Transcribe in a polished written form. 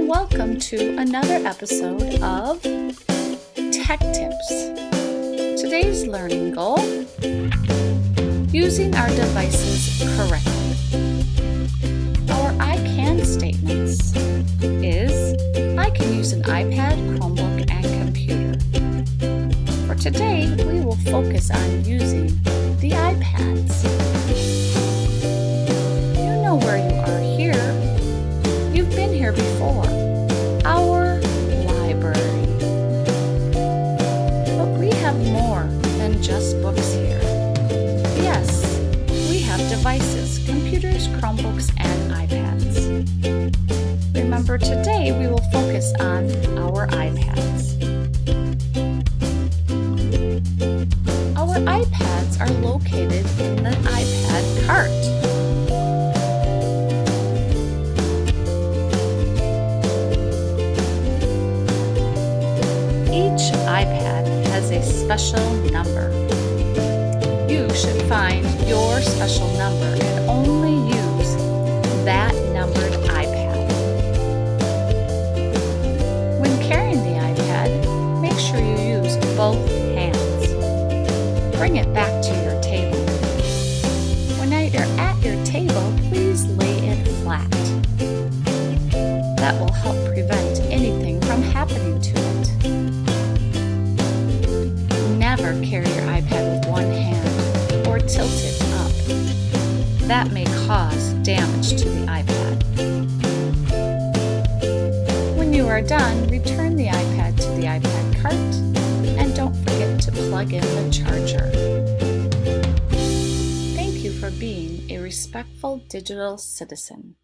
and welcome to another episode of Tech Tips. Today's learning goal: using our devices correctly. Our I can statements is I can use an iPad, Chromebook, and computer. For today, we will focus on using the iPads. You know where you are here. You've been here before. Our library. But we have more than just books here. Yes, we have devices, computers, Chromebooks, and iPads. Remember, today we will focus on our iPads. Our iPads are located in the iPad cart. Each iPad has a special number. You should find your special number and only use that numbered iPad. When carrying the iPad, make sure you use both hands. Bring it back to your table. When you're at your table, please lay it flat. That will help prevent anything from happening to it. Never carry your iPad with one hand or tilt it up. That may cause damage to the iPad. When you are done, return the iPad to the iPad cart and don't forget to plug in the charger. Thank you for being a respectful digital citizen.